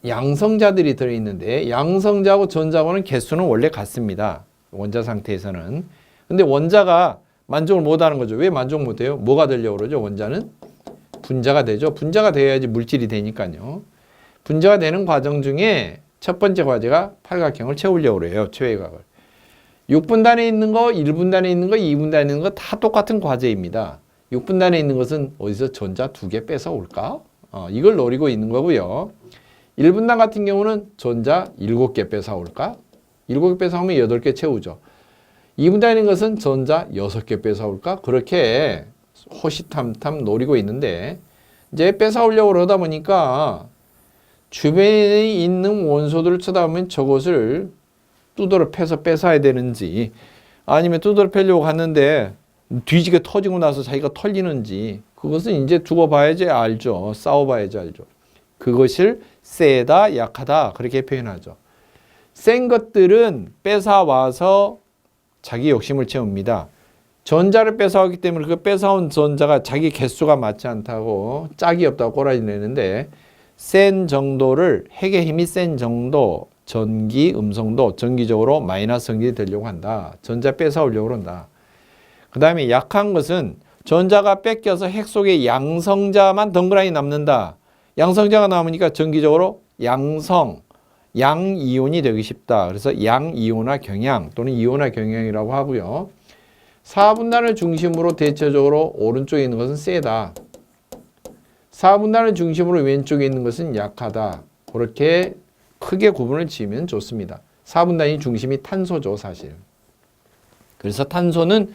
양성자들이 들어있는데 양성자하고 전자하고는 개수는 원래 같습니다. 원자 상태에서는. 근데 원자가 만족을 못하는 거죠. 왜 만족 못해요? 뭐가 되려고 그러죠? 원자는 분자가 되죠. 분자가 돼야지 물질이 되니까요. 분자가 되는 과정 중에 첫 번째 과제가 팔각형을 채우려고 그래요. 최외곽을. 6분단에 있는 거, 1분단에 있는 거, 2분단에 있는 거 다 똑같은 과제입니다. 6분단에 있는 것은 어디서 전자 2개 뺏어 올까? 이걸 노리고 있는 거고요. 1분단 같은 경우는 전자 7개 뺏어 올까? 7개 뺏어 오면 8개 채우죠. 2분단에 있는 것은 전자 6개 뺏어 올까? 그렇게 호시탐탐 노리고 있는데 이제 뺏어 오려고 그러다 보니까 주변에 있는 원소들을 쳐다보면 저것을 두드러 패서 뺏어야 되는지 아니면 두드러 패려고 갔는데 뒤지게 터지고 나서 자기가 털리는지 그것은 이제 두고 봐야지 알죠. 싸워봐야지 알죠. 그것을 세다, 약하다 그렇게 표현하죠. 센 것들은 뺏어와서 자기 욕심을 채웁니다. 전자를 뺏어왔기 때문에 그 뺏어온 전자가 자기 개수가 맞지 않다고 짝이 없다고 꼬라지 내는데 센 정도를 핵의 힘이 센 정도 전기, 음성도 전기적으로 마이너스 전기이 되려고 한다. 전자 뺏어오려고 한다. 그 다음에 약한 것은 전자가 뺏겨서 핵 속에 양성자만 덩그라니 남는다. 양성자가 남으니까 전기적으로 양이온이 되기 쉽다. 그래서 양이온화 경향 또는 이온화 경향이라고 하고요. 4분단을 중심으로 대체적으로 오른쪽에 있는 것은 세다. 4분단을 중심으로 왼쪽에 있는 것은 약하다. 그렇게 크게 구분을 지으면 좋습니다. 4분단이 중심이 탄소죠, 사실. 그래서 탄소는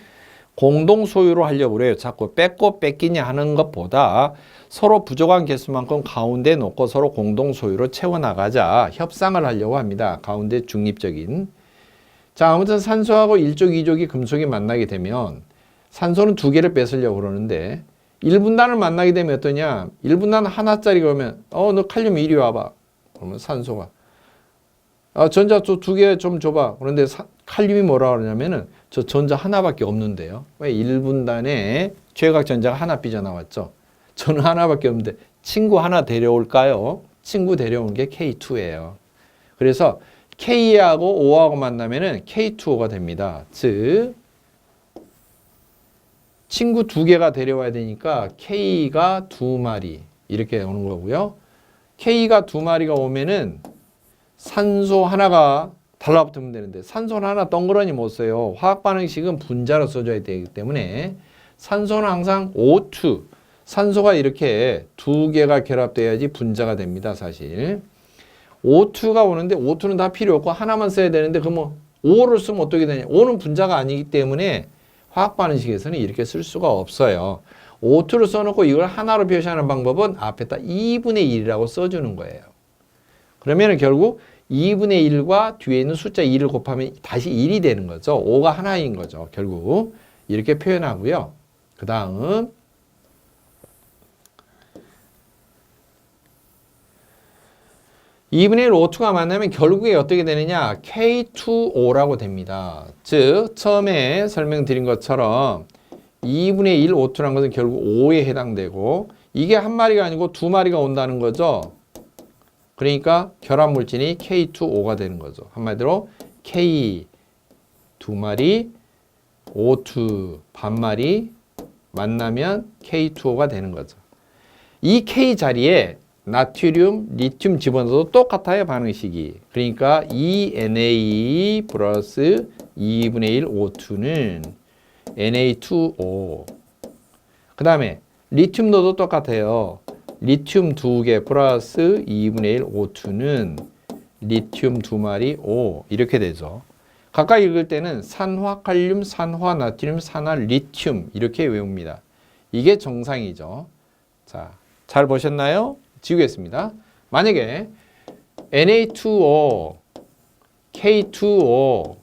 공동 소유로 하려고 그래요. 자꾸 뺏고 뺏기냐 하는 것보다 서로 부족한 개수만큼 가운데 놓고 서로 공동 소유로 채워나가자. 협상을 하려고 합니다. 가운데 중립적인. 자, 아무튼 산소하고 1족, 2족이 금속이 만나게 되면 산소는 2개를 뺏으려고 그러는데 1분단을 만나게 되면 어떠냐? 1분단 하나짜리가 오면 너 칼륨 이리 와봐. 그러면 산소가 전자 또 2개 좀 줘봐. 그런데 칼륨이 뭐라 그러냐면은 저 전자 하나밖에 없는데요. 왜 1분단에 최각 전자가 하나 삐져나왔죠. 저는 하나밖에 없는데 친구 하나 데려올까요? 친구 데려오는 게 K2예요. 그래서 K하고 O하고 만나면은 K2O가 됩니다. 즉 친구 2개가 데려와야 되니까 K가 2마리 이렇게 오는 거고요. K가 2마리가 오면은 산소 하나가 달라붙으면 되는데 산소는 하나 덩그러니 못 써요. 화학 반응식은 분자로 써줘야 되기 때문에 산소는 항상 O2 산소가 이렇게 2개가 결합돼야지 분자가 됩니다. 사실 O2가 오는데 O2는 다 필요 없고 하나만 써야 되는데 그러면 O를 쓰면 어떻게 되냐. O는 분자가 아니기 때문에 화학 반응식에서는 이렇게 쓸 수가 없어요. O2를 써놓고 이걸 하나로 표시하는 방법은 앞에다 2분의 1이라고 써주는 거예요. 그러면 결국 2분의 1과 뒤에 있는 숫자 2를 곱하면 다시 1이 되는 거죠. 5가 하나인 거죠. 결국 이렇게 표현하고요. 그 다음 2분의 1 O2가 만나면 결국에 어떻게 되느냐? K2O라고 됩니다. 즉 처음에 설명드린 것처럼 2분의 1 O2라는 것은 결국 5에 해당되고 이게 한 마리가 아니고 2마리가 온다는 거죠. 그러니까 결합 물질이 K2O가 되는 거죠. 한마디로 K 2마리, O2 반마리 만나면 K2O가 되는 거죠. 이 K 자리에 나트륨, 리튬 집어넣어도 똑같아요. 반응식이. 그러니까 2Na 플러스 2분의 1 O2는 Na2O. 그 다음에 리튬 넣어도 똑같아요. 리튬 2개 플러스 2분의 1 O2는 리튬 2마리 O 이렇게 되죠. 가까이 읽을 때는 산화 칼륨, 산화 나트륨, 산화 리튬 이렇게 외웁니다. 이게 정상이죠. 자, 잘 보셨나요? 지우겠습니다. 만약에 Na2O, K2O,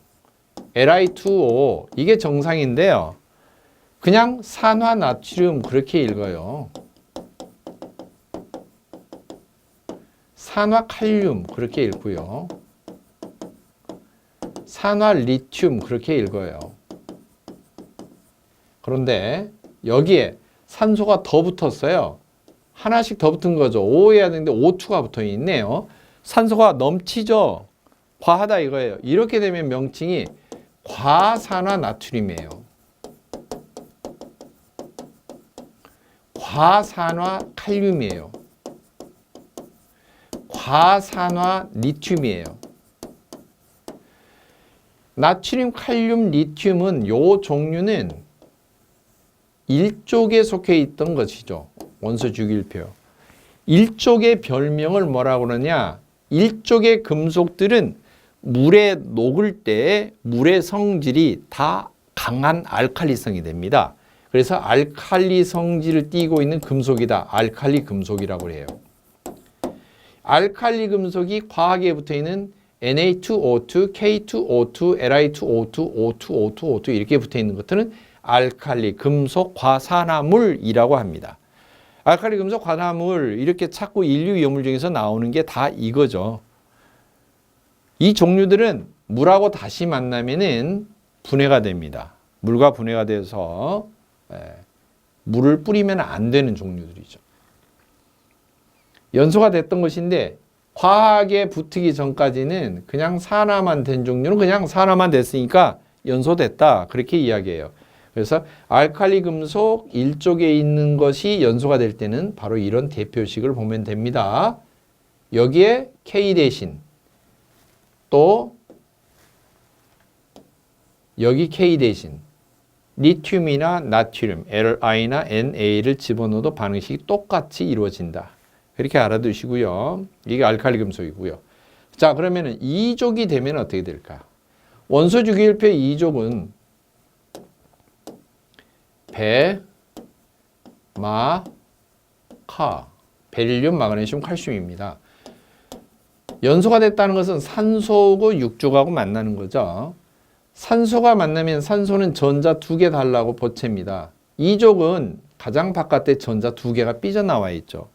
Li2O 이게 정상인데요. 그냥 산화 나트륨 그렇게 읽어요. 산화 칼륨 그렇게 읽고요. 산화 리튬 그렇게 읽어요. 그런데 여기에 산소가 더 붙었어요. 하나씩 더 붙은 거죠. O 해야 되는데 O2가 붙어 있네요. 산소가 넘치죠. 과하다 이거예요. 이렇게 되면 명칭이 과산화 나트륨이에요. 과산화 칼륨이에요. 과산화 리튬이에요. 나트륨, 칼륨, 리튬은 요 종류는 1족에 속해 있던 것이죠. 원소 주기율표. 1족의 별명을 뭐라고 그러냐? 1족의 금속들은 물에 녹을 때 물의 성질이 다 강한 알칼리성이 됩니다. 그래서 알칼리 성질을 띠고 있는 금속이다. 알칼리 금속이라고 해요. 알칼리 금속이 과하게 붙어있는 Na2O2, K2O2, Li2O2, O2, O2, O2 이렇게 붙어있는 것들은 알칼리 금속 과산화물이라고 합니다. 알칼리 금속 과산화물 이렇게 자꾸 인류 이온물 중에서 나오는 게 다 이거죠. 이 종류들은 물하고 다시 만나면은 분해가 됩니다. 물과 분해가 돼서 물을 뿌리면 안 되는 종류들이죠. 연소가 됐던 것인데 과하게 붙기 전까지는 그냥 산화만 된 종류는 그냥 산화만 됐으니까 연소됐다 그렇게 이야기해요. 그래서 알칼리 금속 1족에 있는 것이 연소가 될 때는 바로 이런 대표식을 보면 됩니다. 여기에 K 대신 또 여기 K 대신 리튬이나 나트륨, Li나 NA를 집어넣어도 반응식이 똑같이 이루어진다. 그렇게 알아두시고요. 이게 알칼리 금속이고요. 자, 그러면은 2족이 되면 어떻게 될까? 원소 주기율표 2족은 배, 마, 카. 베릴륨, 마그네슘, 칼슘입니다. 연소가 됐다는 것은 산소고 육족하고 만나는 거죠. 산소가 만나면 산소는 전자 2개 달라고 보챕니다. 이족은 가장 바깥에 전자 2개가 삐져나와 있죠.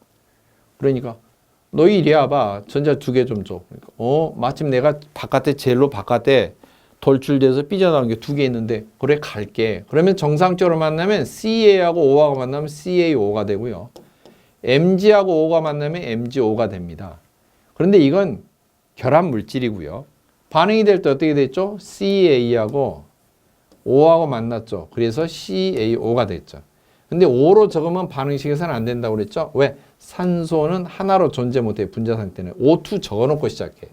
그러니까 너 이리 와봐. 전자 2개 좀 줘. 그러니까, 마침 내가 바깥에 젤로 바깥에 돌출돼서 삐져나온 게 2개 있는데 그래 갈게. 그러면 정상적으로 만나면 CA하고 O하고 만나면 CaO가 되고요. Mg하고 O가 만나면 MgO가 됩니다. 그런데 이건 결합 물질이고요. 반응이 될 때 어떻게 됐죠? CA하고 O하고 만났죠. 그래서 CaO가 됐죠. 근데 O로 적으면 반응식에서는 안 된다고 그랬죠? 왜? 산소는 하나로 존재 못해. 분자 상태는. O2 적어놓고 시작해.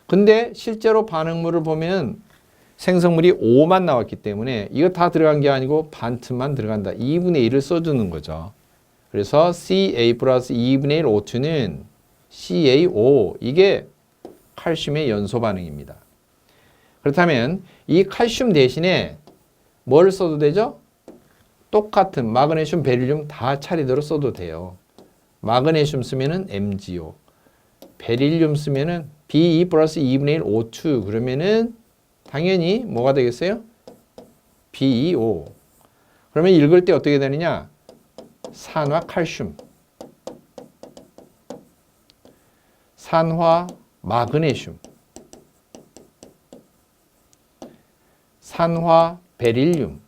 근데 실제로 반응물을 보면 생성물이 5만 나왔기 때문에 이거 다 들어간 게 아니고 반틈만 들어간다. 2분의 1을 써주는 거죠. 그래서 Ca 플러스 2분의 1 O2는 CaO. 이게 칼슘의 연소 반응입니다. 그렇다면 이 칼슘 대신에 뭘 써도 되죠? 똑같은 마그네슘, 베릴륨 다 차례대로 써도 돼요. 마그네슘 쓰면은 MgO, 베릴륨 쓰면은 Be 플러스 2분의 1 O2 그러면은 당연히 뭐가 되겠어요? BeO. 그러면 읽을 때 어떻게 되느냐? 산화 칼슘, 산화 마그네슘, 산화 베릴륨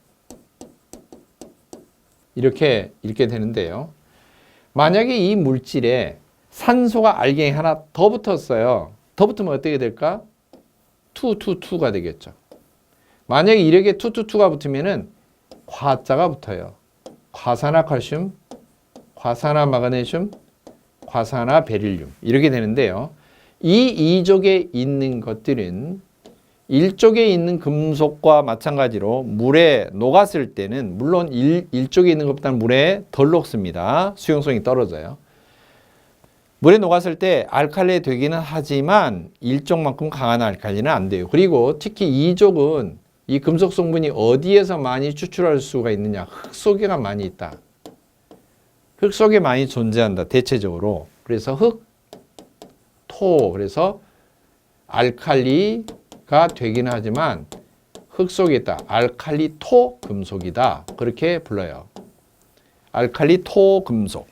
이렇게 읽게 되는데요. 만약에 이 물질에 산소가 알갱이 하나 더 붙었어요. 더 붙으면 어떻게 될까? 2,2,2가 되겠죠. 만약에 이렇게 2,2,2가 붙으면은 과자가 붙어요. 과산화 칼슘, 과산화 마그네슘, 과산화 베릴륨 이렇게 되는데요. 이 이족에 있는 것들은 일족에 있는 금속과 마찬가지로 물에 녹았을 때는 물론 일족에 있는 것보다는 물에 덜 녹습니다. 수용성이 떨어져요. 물에 녹았을 때 알칼리 되기는 하지만 일족만큼 강한 알칼리는 안 돼요. 그리고 특히 이족은 이 금속 성분이 어디에서 많이 추출할 수가 있느냐? 흙 속에가 많이 있다. 흙 속에 많이 존재한다. 대체적으로. 그래서 흙, 토. 그래서 알칼리가 되기는 하지만 흙 속에 있다. 알칼리 토 금속이다. 그렇게 불러요. 알칼리 토 금속.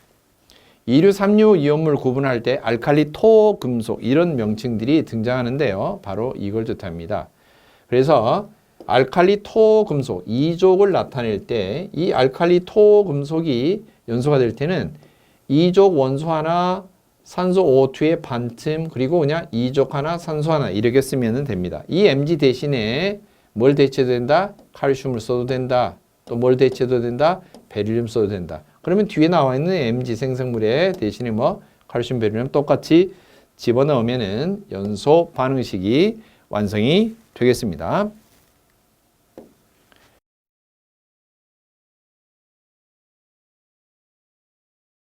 이류, 삼류, 이온물 구분할 때 알칼리 토 금속 이런 명칭들이 등장하는데요. 바로 이걸 뜻합니다. 그래서 알칼리 토 금속 이족을 나타낼 때 이 알칼리 토 금속이 연소가 될 때는 이족 원소 하나, 산소 O2의 반틈, 그리고 그냥 이족 하나, 산소 하나 이렇게 쓰면 됩니다. 이 Mg 대신에 뭘 대체해도 된다? 칼슘을 써도 된다. 또 뭘 대체해도 된다? 베릴륨 써도 된다. 그러면 뒤에 나와 있는 Mg 생성물에 대신에 뭐 칼슘, 베릴륨 똑같이 집어넣으면은 연소 반응식이 완성이 되겠습니다.